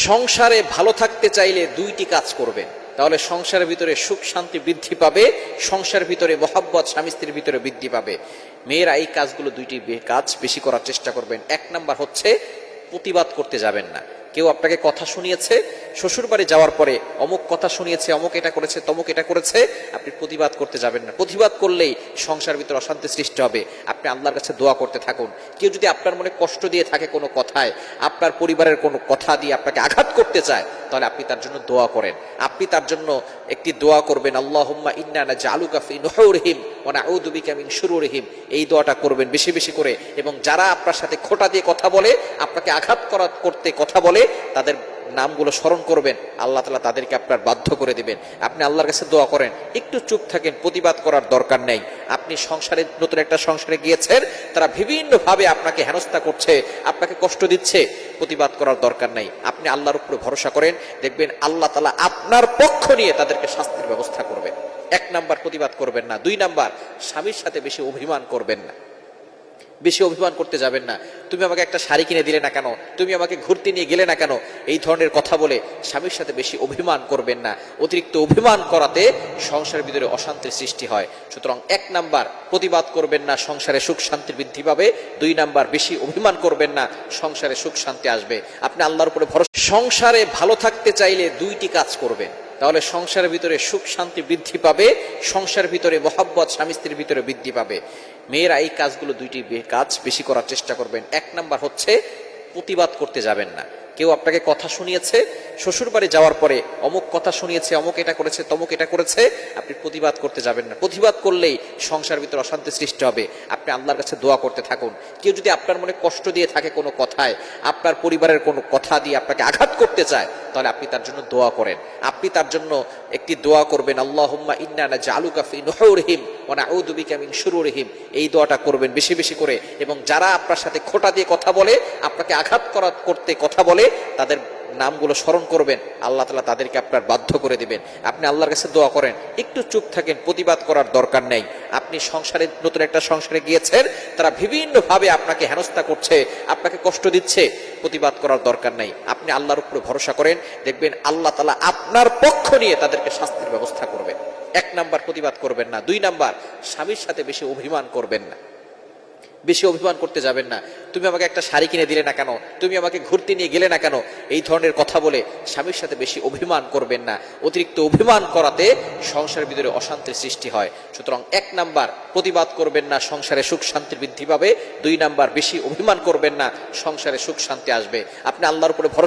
সংসারে ভালো থাকতে চাইলে দুইটি কাজ করবেন, তাহলে সংসারের ভিতরে সুখ শান্তি বৃদ্ধি পাবে, সংসারের ভিতরে মহব্বত স্বামী স্ত্রীর ভিতরে বৃদ্ধি পাবে। মেয়েরা এই কাজগুলো দুইটি কাজ বেশি করার চেষ্টা করবেন। এক নাম্বার হচ্ছে প্রতিবাদ করতে যাবেন না। কেউ আপনাকে কথা শুনিয়েছে, শ্বশুর বাড়ি যাওয়ার পরে অমুক কথা শুনিয়েছে, অমুক এটা করেছে, তমুক এটা করেছে, আপনি প্রতিবাদ করতে যাবেন না। প্রতিবাদ করলেই সংসার ভিতরে অশান্তি সৃষ্টি হবে। আপনি আল্লাহর কাছে দোয়া করতে থাকুন। কেউ যদি আপনার মনে কষ্ট দিয়ে থাকে কোনো কথায়, আপনার পরিবারের কোনো কথা দিয়ে আপনাকে আঘাত করতে চায়, তাহলে আপনি তার জন্য দোয়া করেন। আপনি তার জন্য একটি দোয়া করবেন, আল্লাহুম্মা ইন্না নাজআলুকা ফি নুহুরিহিম ওয়া নাউযু বিকা মিন শুরুরিহিম। এই দোয়াটা করবেন বেশি বেশি করে। এবং যারা আপনার সাথে খোঁটা দিয়ে কথা বলে, আপনাকে আঘাত করতে কথা বলে, তাদের নামগুলো স্মরণ করবেন। আল্লাহ তাআলা তাদেরকে আপনার বাধ্য করে দিবেন। আপনি আল্লাহর কাছে দোয়া করেন, একটু চুপ থাকেন, প্রতিবাদ করার দরকার নেই। আপনি সংসারে, নতুন একটা সংসারে গিয়েছেন, তারা বিভিন্নভাবে আপনাকে হেনস্থা করছে, আপনাকে কষ্ট দিচ্ছে, প্রতিবাদ করার দরকার নেই। আপনি আল্লাহর উপরে ভরসা করেন, দেখবেন আল্লাহ তাআলা আপনার পক্ষ নিয়ে তাদেরকে শাস্তির ব্যবস্থা করবেন। এক নাম্বার, প্রতিবাদ করবেন না। দুই নাম্বার, স্বামীর সাথে বেশি অভিমান করবেন না। বেশি অভিমান করতে যাবেন না। তুমি আমাকে একটা শাড়ি কিনে দিলে না কেন, তুমি আমাকে ঘুরতে নিয়ে গেলে না কেন, এই ধরনের কথা বলে স্বামীর সাথে বেশি অভিমান করবেন না। অতিরিক্ত অভিমান করাতে সংসারের ভিতরে অশান্তির সৃষ্টি হয়। সুতরাং এক নাম্বার, প্রতিবাদ করবেন না, সংসারে সুখ শান্তি বৃদ্ধি পাবে। দুই নাম্বার, বেশি অভিমান করবেন না, সংসারে সুখ শান্তি আসবে। আপনি আল্লাহর উপরে ভরসা। সংসারে ভালো থাকতে চাইলে দুইটি কাজ করবেন, তাহলে সংসারের ভিতরে সুখ শান্তি বৃদ্ধি পাবে, সংসারের ভিতরে মহব্বত স্বামী স্ত্রীর ভিতরে বৃদ্ধি পাবে। মেয়েরা এই কাজগুলো দুইটি কাজ বেশি করার চেষ্টা করবেন। এক নাম্বার হচ্ছে প্রতিবাদ করতে যাবেন না। কেউ আপনাকে কথা শুনিয়েছে, শ্বশুর বাড়ি যাওয়ার পরে অমুক কথা শুনিয়েছে, অমুক এটা করেছে, তমুক এটা করেছে, আপনি প্রতিবাদ করতে যাবেন না। প্রতিবাদ করলেই সংসার ভিতরে অশান্তি সৃষ্টি হবে। আপনি আল্লাহর কাছে দোয়া করতে থাকুন। কেউ যদি আপনার মনে কষ্ট দিয়ে থাকে কোনো কথায়, আপনার পরিবারের কোনো কথা দিয়ে আপনাকে আঘাত করতে চায়, তাহলে আপনি তার জন্য দোয়া করেন। আপনি তার জন্য একটি দোয়া করবেন, আল্লাহুম্মা ইন্না নাজআলুকা ফি নুহুরিহিম ওয়া নাউযু বিকা মিন শুরুরিহিম। এই দোয়াটা করবেন বেশি বেশি করে। এবং যারা আপনার সাথে খোঁটা দিয়ে কথা বলে, আপনাকে আঘাত করতে কথা বলে, তাদের নামগুলো স্মরণ করবেন। আল্লাহ তাআলা তাদেরকে আপনার বাধ্য করে দিবেন। আপনি আল্লাহর কাছে দোয়া করেন, একটু চুপ থাকেন, প্রতিবাদ করার দরকার নেই। আপনি সংসারে, নতুন একটা সংসারে গিয়েছেন, তারা বিভিন্নভাবে আপনাকে হেনস্থা করছে, আপনাকে কষ্ট দিচ্ছে, প্রতিবাদ করার দরকার নেই। আপনি আল্লাহর উপরে ভরসা করেন, দেখবেন আল্লাহ তাআলা আপনার পক্ষ নিয়ে তাদেরকে শাস্তির ব্যবস্থা করবেন। এক নাম্বার, প্রতিবাদ করবেন না। দুই নাম্বার, স্বামীর সাথে বেশি অভিমান করবেন না। বেশি অভিমান করতে যাবেন না। তুমি আমাকে একটা শাড়ি কিনে দিলে না কেন, তুমি আমাকে ঘুরতে নিয়ে গেলে না কেন, এই ধরনের কথা বলে স্বামীর সাথে বেশি অভিমান করবেন না। অতিরিক্ত অভিমান করাতে সংসারের ভিতরে অশান্তির সৃষ্টি হয়। সুতরাং এক নাম্বার, প্রতিবাদ করবেন না, সংসারে সুখ শান্তি বৃদ্ধি পাবে। দুই নাম্বার, বেশি অভিমান করবেন না, সংসারে সুখ শান্তি আসবে। আপনি আল্লাহর উপরে ভরসা